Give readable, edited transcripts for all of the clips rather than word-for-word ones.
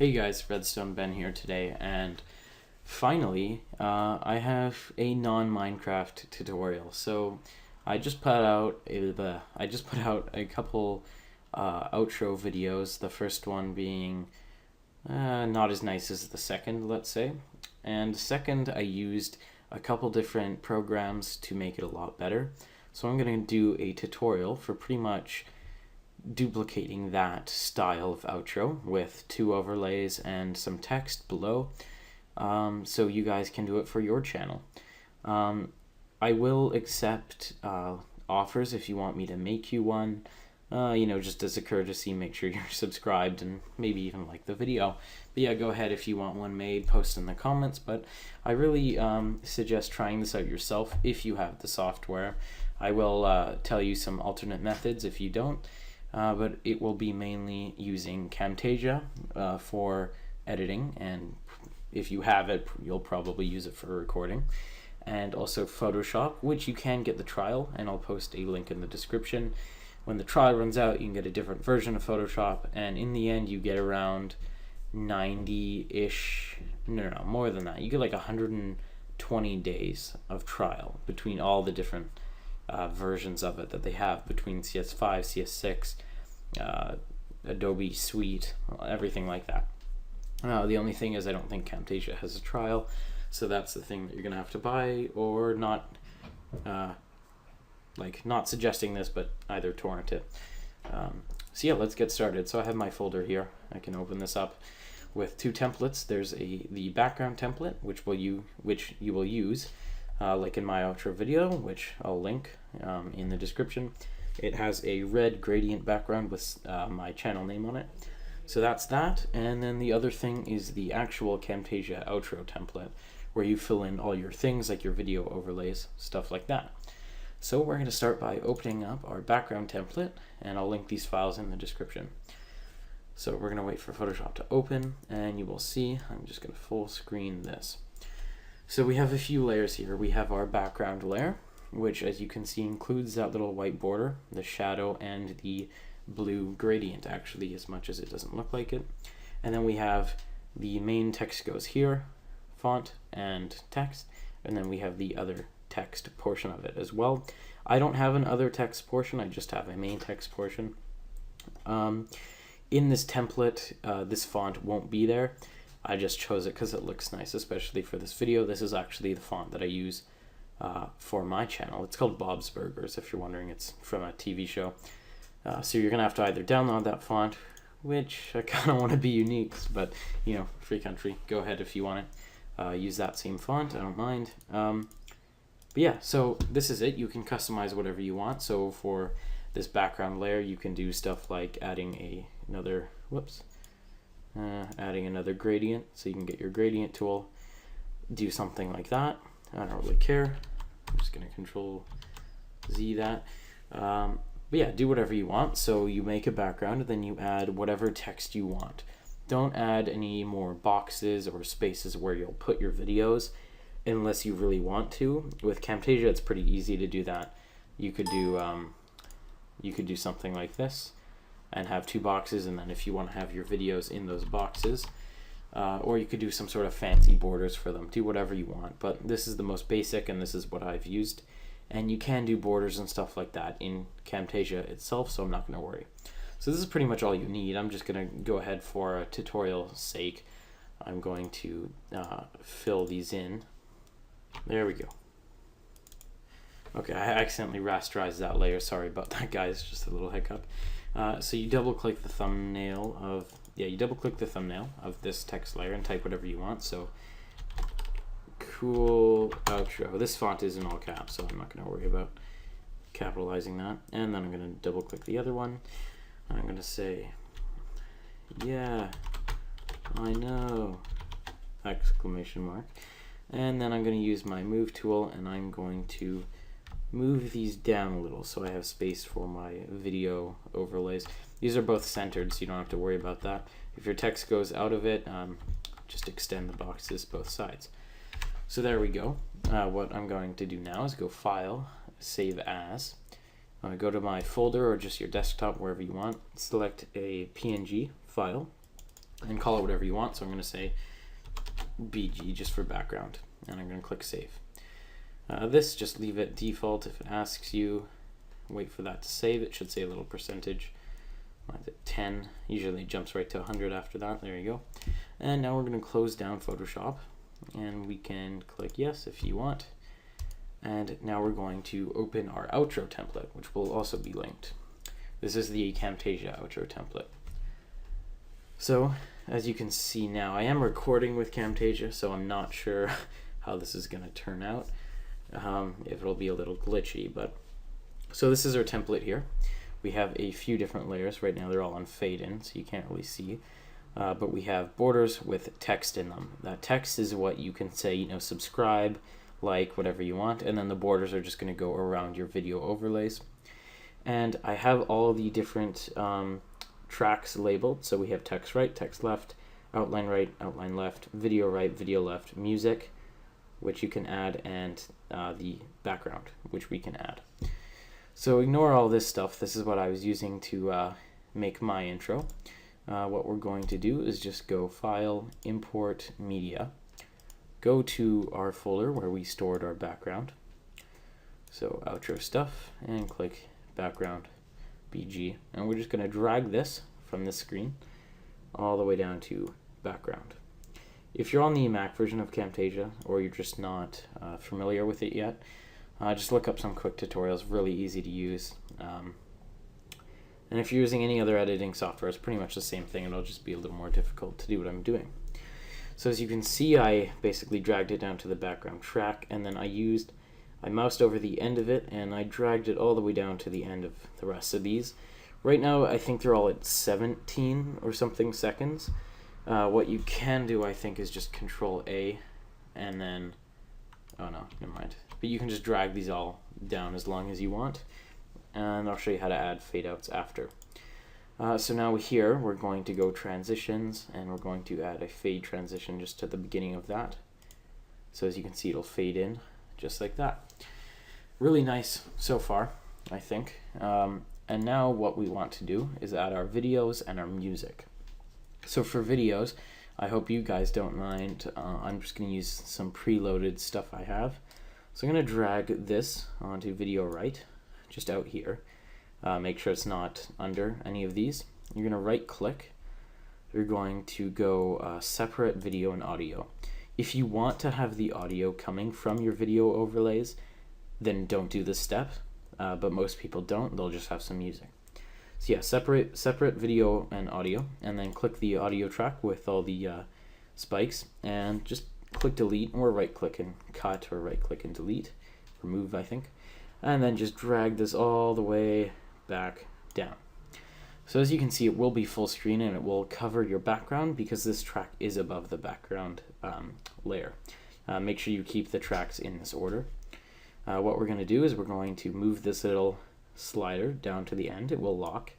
Hey guys, Redstone Ben here today, and finally, I have a non-Minecraft tutorial. So I just put out a couple outro videos. The first one being not as nice as the second, let's say. And the second, I used a couple different programs to make it a lot better. So I'm going to do a tutorial for pretty much duplicating that style of outro with 2 overlays and some text below, so you guys can do it for your channel. I will accept offers if you want me to make you one. Just as a courtesy, make sure you're subscribed and maybe even like the video. But yeah, go ahead if you want one made, post in the comments. But I really suggest trying this out yourself if you have the software. I will tell you some alternate methods if you don't. But it will be mainly using Camtasia for editing, and if you have it, you'll probably use it for recording, and also Photoshop, which you can get the trial, and I'll post a link in the description. When the trial runs out, you can get a different version of Photoshop, and in the end you get around 90-ish, no, more than that. You get like 120 days of trial between all the different versions of it that they have, between CS5, CS6, Adobe Suite, everything like that. The only thing is I don't think Camtasia has a trial, so that's the thing that you're gonna have to buy, or not not suggesting this, but either torrent it. So yeah, let's get started. So I have my folder here. I can open this up with 2 templates. There's the background template, which you will use like in my outro video, which I'll link in the description. It has a red gradient background with my channel name on it. So that's that. And then the other thing is the actual Camtasia outro template, where you fill in all your things like your video overlays, stuff like that. So we're going to start by opening up our background template, and I'll link these files in the description. So we're going to wait for Photoshop to open, and you will see, I'm just going to full screen this. So we have a few layers here. We have our background layer, which as you can see includes that little white border, the shadow, and the blue gradient, actually, as much as it doesn't look like it. And then we have the main text goes here, font and text, and then we have the other text portion of it as well. I don't have an other text portion, I just have a main text portion. In this template, this font won't be there. I just chose it because it looks nice, especially for this video. This is actually the font that I use for my channel. It's called Bob's Burgers, if you're wondering. It's from a TV show. So you're going to have to either download that font, which I kind of want to be unique, but, free country. Go ahead if you want it. Use that same font. I don't mind. But yeah, so this is it. You can customize whatever you want. So for this background layer, you can do stuff like adding another gradient, so you can get your gradient tool, do something like that. I don't really care. I'm just going to Ctrl+Z that. But yeah, do whatever you want. So you make a background, and then you add whatever text you want. Don't add any more boxes or spaces where you'll put your videos unless you really want to. With Camtasia, it's pretty easy to do that. You could do something like this and have 2 boxes, and then if you want to have your videos in those boxes, or you could do some sort of fancy borders for them. Do whatever you want, but this is the most basic, and this is what I've used. And you can do borders and stuff like that in Camtasia itself, so I'm not going to worry. So this is pretty much all you need. I'm just going to go ahead for a tutorial's sake. I'm going to fill these in. There we go. Okay, I accidentally rasterized that layer. Sorry about that, guys. Just a little hiccup. So you double-click the thumbnail of this text layer and type whatever you want. So cool outro. This font is in all caps, so I'm not going to worry about capitalizing that. And then I'm going to double-click the other one. I'm going to say, yeah, I know! Exclamation mark. And then I'm going to use my move tool, and I'm going to move these down a little so I have space for my video overlays. These are both centered, so you don't have to worry about that. If your text goes out of it, just extend the boxes both sides. So there we go. What I'm going to do now is go File, Save As. Go to my folder or just your desktop, wherever you want. Select a PNG file. and call it whatever you want. So I'm going to say BG just for background, and I'm going to click save. This, just leave it default. If it asks you, wait for that to save. It should say a little percentage. Mine's at 10. Usually it jumps right to 100 after that. There you go. And now we're going to close down Photoshop, and we can click yes if you want. And now we're going to open our outro template, which will also be linked. This is the Camtasia outro template. So as you can see now, I am recording with Camtasia, so I'm not sure how this is going to turn out. If it'll be a little glitchy, but so this is our template here. We have a few different layers. Right now they're all on fade in, so you can't really see. But we have borders with text in them. That text is what you can say, you know, subscribe, like, whatever you want, and then the borders are just going to go around your video overlays. And I have all the different tracks labeled. So we have text right, text left, outline right, outline left, video right, video left, music, which you can add, and the background, which we can add. So ignore all this stuff. This is what I was using to make my intro. What we're going to do is just go File, Import Media, go to our folder where we stored our background. So outro stuff, and click background BG. And we're just going to drag this from this screen all the way down to background. If you're on the Mac version of Camtasia, or you're just not familiar with it yet, just look up some quick tutorials, really easy to use. And if you're using any other editing software, it's pretty much the same thing. It'll just be a little more difficult to do what I'm doing. So as you can see, I basically dragged it down to the background track, and then I moused over the end of it, and I dragged it all the way down to the end of the rest of these. Right now, I think they're all at 17 or something seconds. What you can do, I think, is just Ctrl+A, and then, oh no, never mind. But you can just drag these all down as long as you want, and I'll show you how to add fade outs after. So now here, we're going to go transitions, and we're going to add a fade transition just to the beginning of that. So as you can see, it'll fade in just like that. Really nice so far, I think. And now what we want to do is add our videos and our music. So for videos, I hope you guys don't mind. I'm just going to use some preloaded stuff I have. So I'm going to drag this onto video right, just out here. Make sure it's not under any of these. You're going to right click. You're going to go separate video and audio. If you want to have the audio coming from your video overlays, then don't do this step. But most people don't. They'll just have some music. So yeah, separate video and audio, and then click the audio track with all the spikes, and just click delete, or right click and cut, or right click and delete, remove I think, and then just drag this all the way back down. So as you can see, it will be full screen, and it will cover your background because this track is above the background layer. Make sure you keep the tracks in this order. What we're going to do is we're going to move this little slider down to the end. It will lock,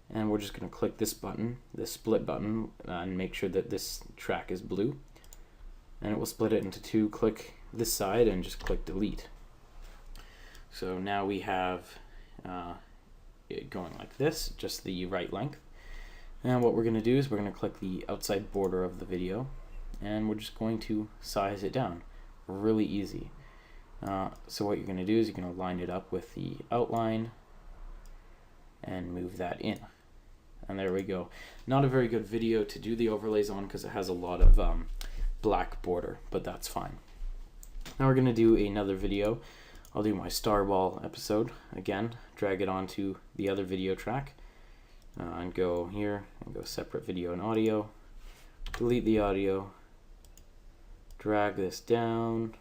and we're just going to click this button, this split button, and make sure that this track is blue, and it will split it into two. Click this side and just click delete. So now we have it going like this, just the right length. And what we're going to do is we're going to click the outside border of the video, and we're just going to size it down. Really easy. So what you're going to do is you're going to line it up with the outline and move that in. And there we go. Not a very good video to do the overlays on because it has a lot of black border, but that's fine. Now we're going to do another video. I'll do my Starball episode again, drag it onto the other video track, and go here and go separate video and audio, delete the audio, drag this down.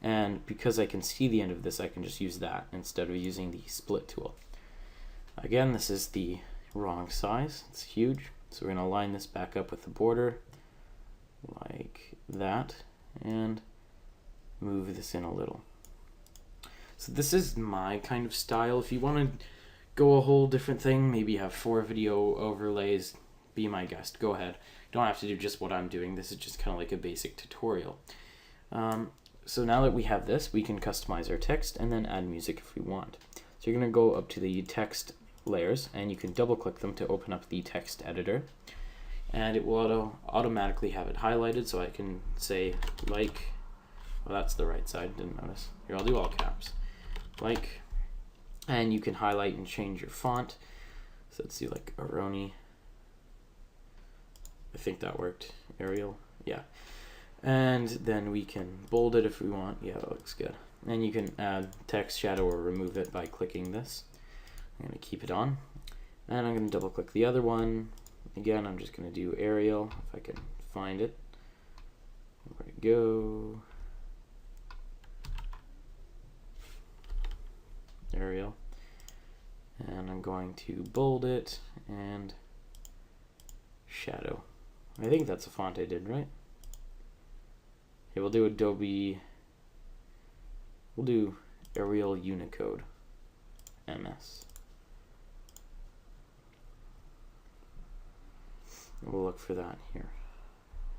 And because I can see the end of this, I can just use that instead of using the split tool. Again, this is the wrong size. It's huge. So we're going to line this back up with the border like that and move this in a little. So this is my kind of style. If you want to go a whole different thing, maybe have 4 video overlays, be my guest. Go ahead. You don't have to do just what I'm doing. This is just kind of like a basic tutorial. So now that we have this, we can customize our text and then add music if we want. So you're going to go up to the text layers, and you can double click them to open up the text editor. and it will automatically have it highlighted, so I can say like, well, that's the right side, didn't notice. Here, I'll do all caps, like, and you can highlight and change your font. So let's do like Aroni. I think that worked. Arial, yeah. And then we can bold it if we want. Yeah, that looks good. And you can add text, shadow, or remove it by clicking this. I'm going to keep it on. And I'm going to double click the other one. Again, I'm just going to do Arial, if I can find it. Where'd it go? Arial. And I'm going to bold it and shadow. I think that's a font I did, right? Okay, we'll do Adobe. We'll do Arial Unicode MS. We'll look for that here.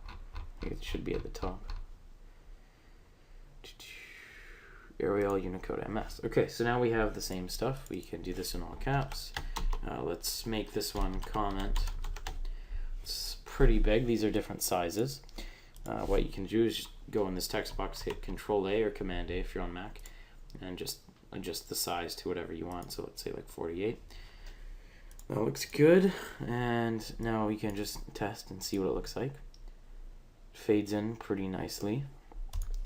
I think it should be at the top. Arial Unicode MS. Okay, so now we have the same stuff. We can do this in all caps. Let's make this one comment. It's pretty big. These are different sizes. What you can do is just go in this text box, hit Ctrl+A or Command-A if you're on Mac, and just adjust the size to whatever you want. So let's say like 48. That looks good. And now we can just test and see what it looks like. It fades in pretty nicely.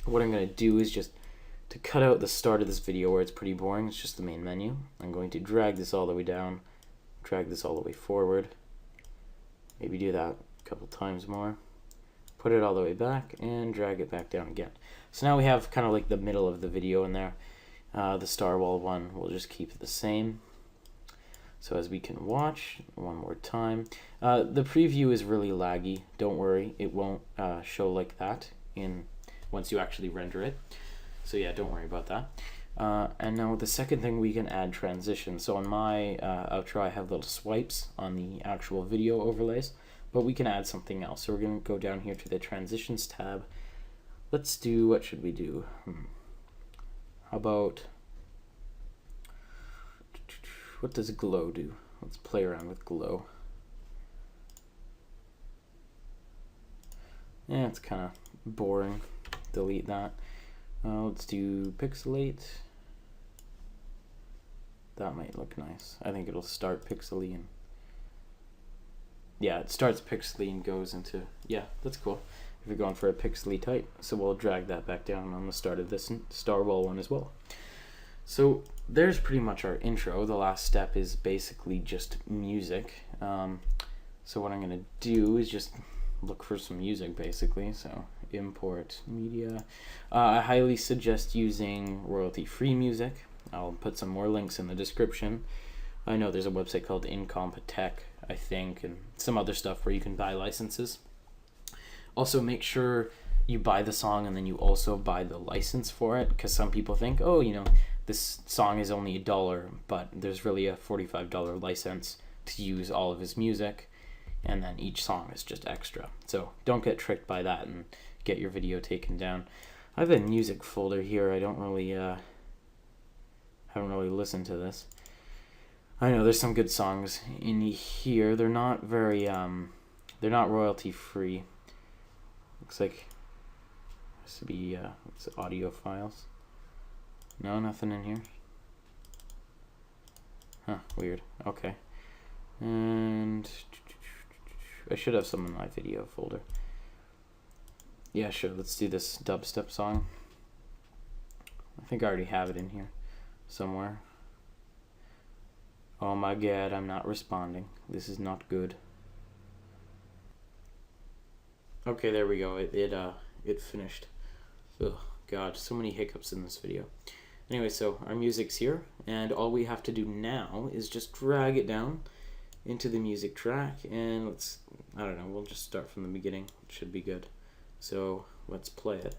What I'm going to do is just to cut out the start of this video where it's pretty boring, it's just the main menu. I'm going to drag this all the way down, drag this all the way forward. Maybe do that a couple times more. Put it all the way back and drag it back down again. So now we have kind of like the middle of the video in there. The star wall one, we'll just keep it the same. So as we can watch one more time, the preview is really laggy. Don't worry, it won't show like that once you actually render it. So yeah, don't worry about that. And now the second thing, we can add transitions. So on my outro, I have little swipes on the actual video overlays, but we can add something else. So we're going to go down here to the transitions tab. Let's do, what should we do? How about, what does glow do? Let's play around with glow. Yeah, it's kind of boring. Delete that. Let's do pixelate. That might look nice. I think it'll start pixely and yeah, it starts pixely and goes into, yeah, that's cool. If you're going for a pixely type, so we'll drag that back down on the start of this star wall one as well. So there's pretty much our intro. The last step is basically just music. So what I'm gonna do is just look for some music basically. So import media. I highly suggest using royalty-free music. I'll put some more links in the description. I know there's a website called Incompetech, I think, and some other stuff where you can buy licenses. Also, make sure you buy the song and then you also buy the license for it, because some people think, oh, you know, this song is only $1, but there's really a $45 license to use all of his music, and then each song is just extra. So don't get tricked by that and get your video taken down. I have a music folder here. I don't really haven't really listened to this. I know there's some good songs in here. They're not very they're not royalty free. Looks like has to be it's audio files. No, nothing in here. Huh, weird. Okay. And I should have some in my video folder. Yeah, sure. Let's do this dubstep song. I think I already have it in here somewhere. Oh my god, I'm not responding. This is not good. Okay, there we go. It finished. Ugh, god, so many hiccups in this video. Anyway, so our music's here, and all we have to do now is just drag it down into the music track, and let's, I don't know, we'll just start from the beginning. It should be good. So let's play it.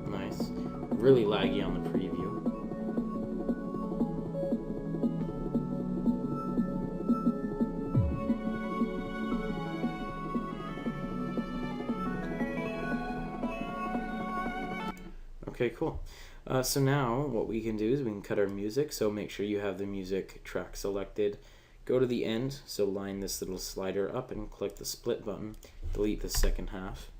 Nice. Really laggy on the preview. Okay, cool. So now what we can do is we can cut our music. So make sure you have the music track selected. go to the end, so line this little slider up and click the split button, delete the second half.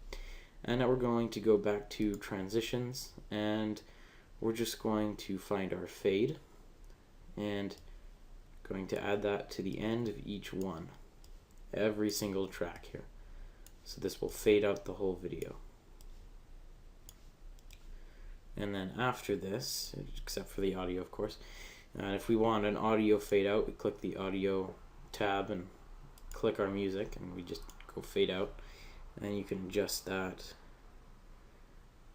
And now we're going to go back to transitions, and we're just going to find our fade and going to add that to the end of each one, every single track here. So this will fade out the whole video. And then after this, except for the audio of course, if we want an audio fade out, we click the audio tab and click our music, and we just go fade out. And you can adjust that.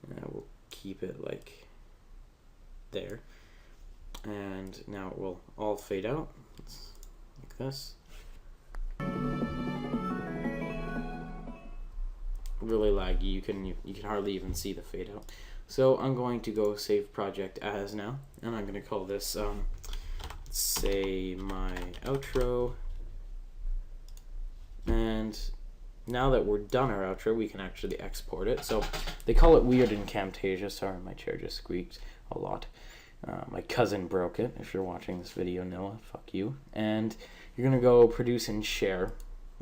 We'll keep it like there. And now it will all fade out like this. Really laggy. You can hardly even see the fade out. So I'm going to go save project as now, and I'm going to call this say my outro. And now that we're done our outro, we can actually export it. So they call it weird in Camtasia. Sorry, my chair just squeaked a lot. My cousin broke it. If you're watching this video, Noah, fuck you. And you're gonna go produce and share,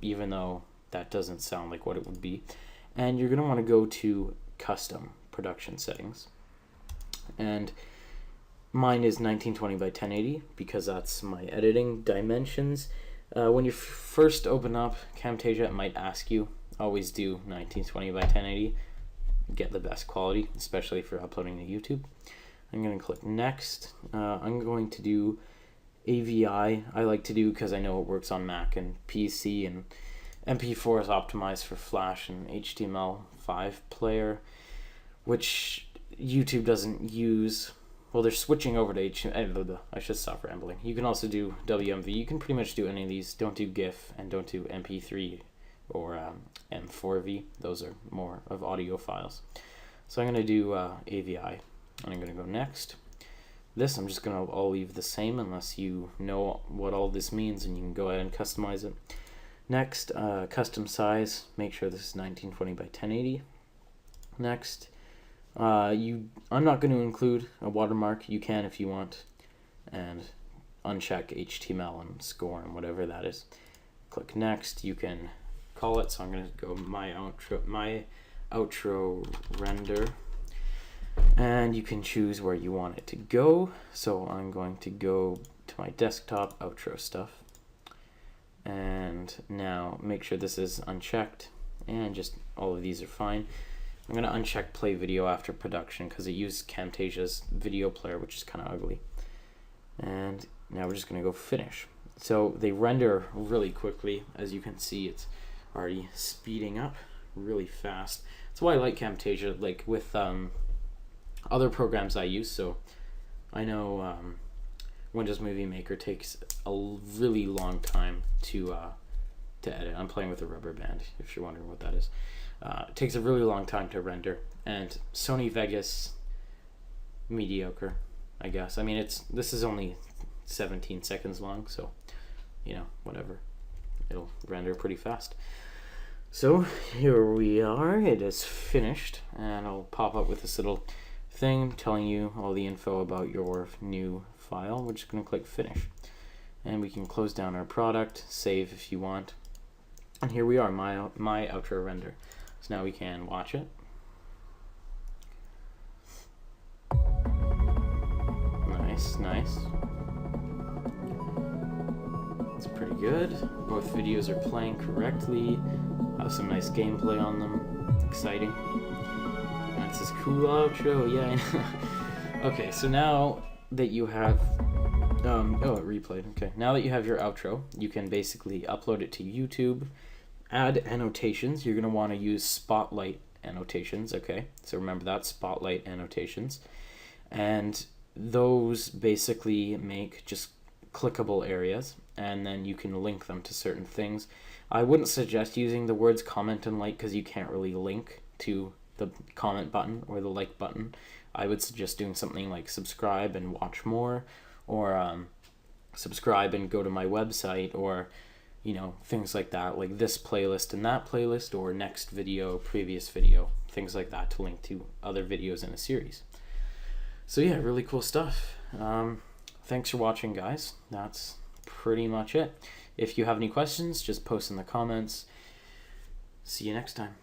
even though that doesn't sound like what it would be. And you're gonna want to go to custom production settings. And mine is 1920 by 1080 because that's my editing dimensions. When you first open up Camtasia, it might ask you, always do 1920 by 1080, get the best quality, especially for uploading to YouTube. I'm going to click next. I'm going to do AVI. I like to do because I know it works on Mac and PC, and MP4 is optimized for Flash and HTML5 player, which YouTube doesn't use. Well, they're switching over to HTML. I should stop rambling. You can also do WMV. You can pretty much do any of these. Don't do GIF and don't do MP3 or M4V. Those are more of audio files. So I'm going to do AVI, and I'm going to go next. This I'm just going to all leave the same unless you know what all this means, and you can go ahead and customize it. Next, custom size. Make sure this is 1920 by 1080. Next. I'm not going to include a watermark. You can if you want, and uncheck HTML and score and whatever that is. Click next. You can call it. So I'm going to go my outro render, and you can choose where you want it to go. So I'm going to go to my desktop outro stuff, and now make sure this is unchecked, and just all of these are fine. I'm going to uncheck play video after production because it uses Camtasia's video player, which is kind of ugly. And now we're just going to go finish. So they render really quickly. As you can see, it's already speeding up really fast. That's why I like Camtasia, like with other programs I use. So I know Windows Movie Maker takes a really long time to edit. I'm playing with a rubber band, if you're wondering what that is. It takes a really long time to render, and Sony Vegas, mediocre, I guess. I mean, this is only 17 seconds long, so you know, whatever, it'll render pretty fast. So here we are. It is finished, and I'll pop up with this little thing telling you all the info about your new file. We're just going to click finish, and we can close down our product, save if you want, and here we are, my outro render. So now we can watch it. Nice. It's pretty good. Both videos are playing correctly. Have some nice gameplay on them. Exciting. That's this cool outro. Yeah, I know. Okay, so now that you have oh, it replayed. Okay, now that you have your outro, you can basically upload it to YouTube. Add annotations. You're going to want to use Spotlight annotations, okay? So remember that, Spotlight annotations. And those basically make just clickable areas, and then you can link them to certain things. I wouldn't suggest using the words comment and like because you can't really link to the comment button or the like button. I would suggest doing something like subscribe and watch more, or subscribe and go to my website, or you know, things like that, like this playlist and that playlist, or next video, previous video, things like that to link to other videos in a series. So yeah, really cool stuff. Thanks for watching, guys. That's pretty much it. If you have any questions, just post in the comments. See you next time.